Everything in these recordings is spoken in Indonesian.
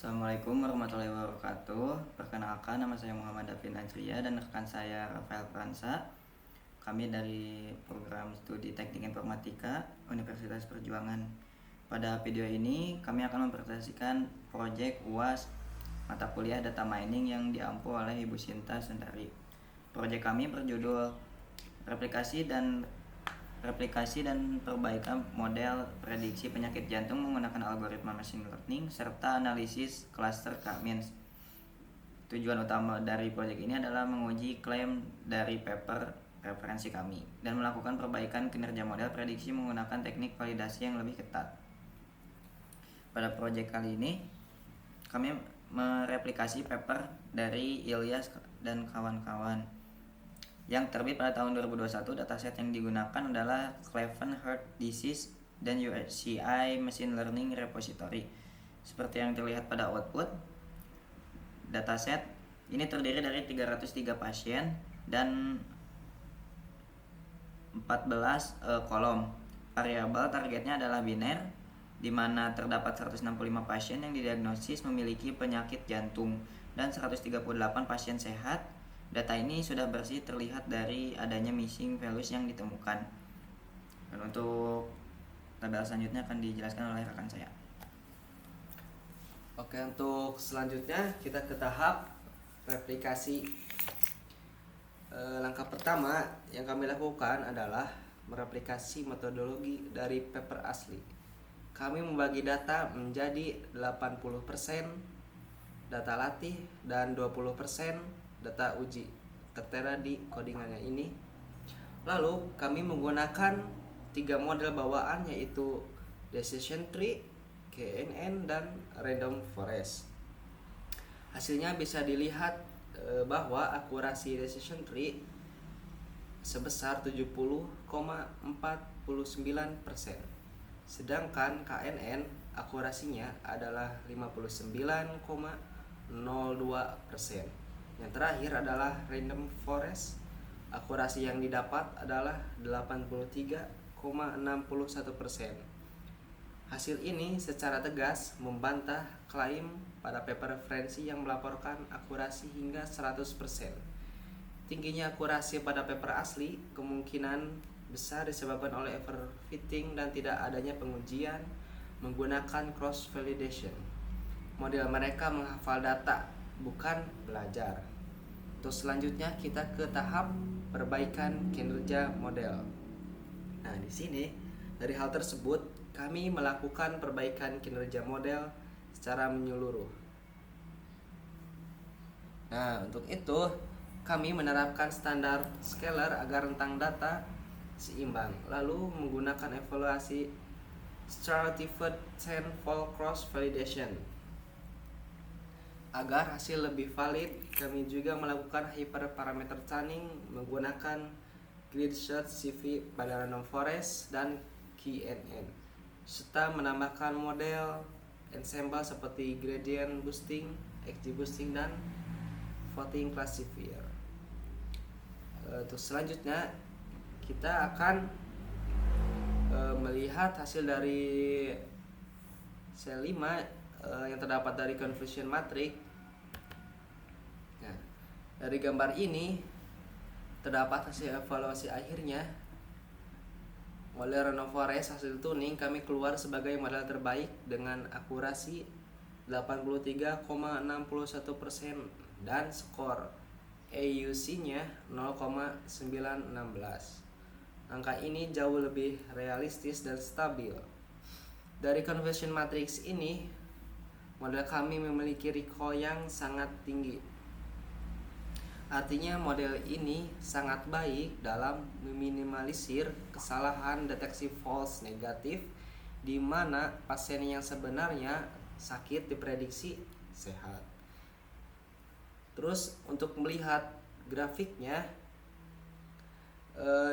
Assalamualaikum warahmatullahi wabarakatuh. Perkenalkan, nama saya Muhammad Davin Ajria dan rekan saya Rafael Pransa. Kami dari program studi Teknik Informatika Universitas Perjuangan. Pada video ini kami akan mempresentasikan proyek UAS mata kuliah Data Mining yang diampu oleh Ibu Sinta Sundari. Proyek kami berjudul replikasi dan perbaikan model prediksi penyakit jantung menggunakan algoritma machine learning serta analisis cluster K-means. Tujuan utama dari proyek ini adalah menguji klaim dari paper referensi kami dan melakukan perbaikan kinerja model prediksi menggunakan teknik validasi yang lebih ketat. Pada proyek kali ini kami mereplikasi paper dari Ilyas dan kawan-kawan yang terbit pada tahun 2021. Dataset yang digunakan adalah Cleveland Heart Disease dan UCI Machine Learning Repository. Seperti yang terlihat pada output, dataset ini terdiri dari 303 pasien dan 14 kolom. Variabel targetnya adalah biner, di mana terdapat 165 pasien yang didiagnosis memiliki penyakit jantung dan 138 pasien sehat. Data ini sudah bersih terlihat dari adanya missing values yang ditemukan. Dan untuk tabel selanjutnya akan dijelaskan oleh rekan saya. Oke, untuk selanjutnya kita ke tahap replikasi. Langkah pertama yang kami lakukan adalah mereplikasi metodologi dari paper asli. Kami membagi data menjadi 80% data latih dan 20% data uji tertera di codingannya ini. Lalu kami menggunakan 3 model bawaan, yaitu decision tree, KNN, dan random forest. Hasilnya bisa dilihat bahwa akurasi decision tree sebesar 70,49%, sedangkan KNN akurasinya adalah 59,02%. Yang terakhir adalah random forest, akurasi yang didapat adalah 83,61%. Hasil ini secara tegas membantah klaim pada paper referensi yang melaporkan akurasi hingga 100%. Tingginya akurasi pada paper asli kemungkinan besar disebabkan oleh overfitting dan tidak adanya pengujian menggunakan cross validation. Model mereka menghafal data, bukan belajar. Untuk selanjutnya kita ke tahap perbaikan kinerja model. Nah, di sini dari hal tersebut kami melakukan perbaikan kinerja model secara menyeluruh. Nah, untuk itu kami menerapkan standar scalar agar rentang data seimbang, lalu menggunakan evaluasi stratified tenfold cross validation. Agar hasil lebih valid, kami juga melakukan hyperparameter tuning menggunakan grid search CV pada random forest dan KNN, serta menambahkan model ensemble seperti gradient boosting, XG boosting, dan voting classifier. Untuk selanjutnya kita akan melihat hasil dari sel 5 yang terdapat dari confusion matrix. Nah, dari gambar ini terdapat hasil evaluasi akhirnya. Model random forest hasil tuning kami keluar sebagai model terbaik dengan akurasi 83,61% dan skor AUC-nya 0,916. Angka ini jauh lebih realistis dan stabil. Dari conversion matrix ini, model kami memiliki recall yang sangat tinggi. Artinya model ini sangat baik dalam meminimalisir kesalahan deteksi false negatif, di mana pasien yang sebenarnya sakit diprediksi sehat. Terus untuk melihat grafiknya,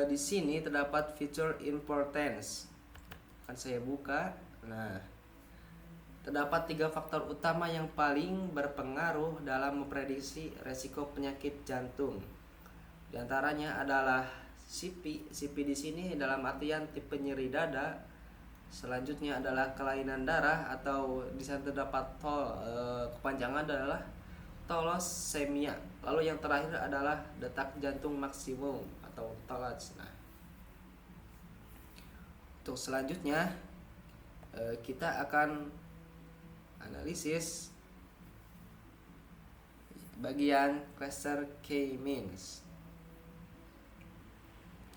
di sini terdapat feature importance. Akan saya buka. Nah, terdapat 3 faktor utama yang paling berpengaruh dalam memprediksi resiko penyakit jantung. Di antaranya adalah CP. CP di sini dalam artian tipe nyeri dada, Selanjutnya adalah kelainan darah atau di sana terdapat kepanjangan adalah thalassemia. Lalu yang terakhir adalah detak jantung maksimum atau TOLAJ. Nah, untuk selanjutnya kita akan analisis bagian cluster K-means.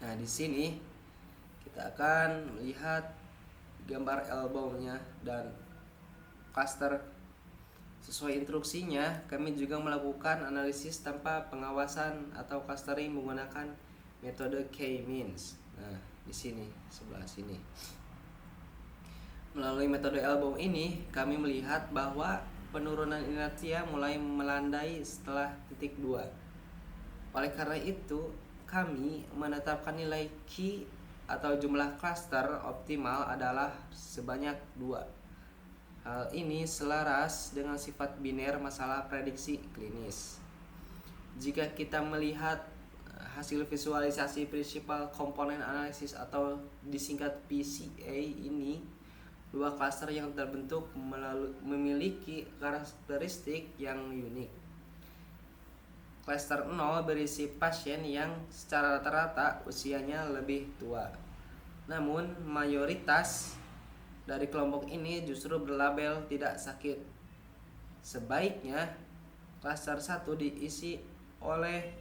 Nah, di sini kita akan melihat gambar albumnya dan cluster. Sesuai instruksinya, kami juga melakukan analisis tanpa pengawasan atau clustering menggunakan metode K-means. Nah, di sini, sebelah sini. Melalui metode album ini, kami melihat bahwa penurunan inersia mulai melandai setelah titik 2. Oleh karena itu, kami menetapkan nilai Q atau jumlah cluster optimal adalah sebanyak 2. Hal ini selaras dengan sifat biner masalah prediksi klinis. Jika kita melihat hasil visualisasi prinsipal komponen analisis atau disingkat PCA ini, dua klaster yang terbentuk memiliki karakteristik yang unik. Klaster 0 berisi pasien yang secara rata-rata usianya lebih tua. Namun mayoritas dari kelompok ini justru berlabel tidak sakit. Sebaiknya klaster 1 diisi oleh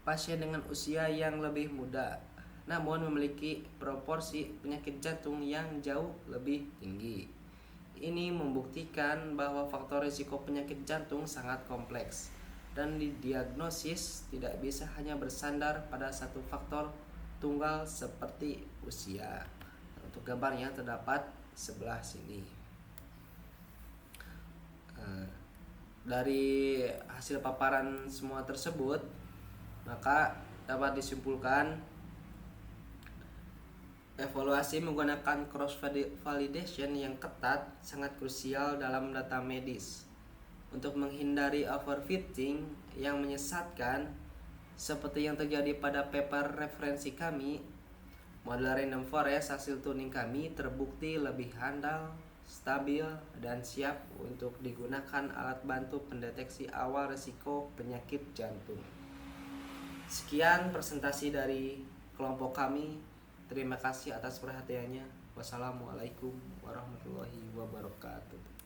pasien dengan usia yang lebih muda, namun memiliki proporsi penyakit jantung yang jauh lebih tinggi. Ini membuktikan bahwa faktor risiko penyakit jantung sangat kompleks dan didiagnosis tidak bisa hanya bersandar pada satu faktor tunggal seperti usia. Untuk gambarnya terdapat sebelah sini. Dari hasil paparan semua tersebut, maka dapat disimpulkan evaluasi menggunakan cross validation yang ketat sangat krusial dalam data medis untuk menghindari overfitting yang menyesatkan seperti yang terjadi pada paper referensi kami. Model random forest hasil tuning kami terbukti lebih handal, stabil, dan siap untuk digunakan alat bantu pendeteksi awal risiko penyakit jantung. Sekian presentasi dari kelompok kami. Terima kasih atas perhatiannya. Wassalamualaikum warahmatullahi wabarakatuh.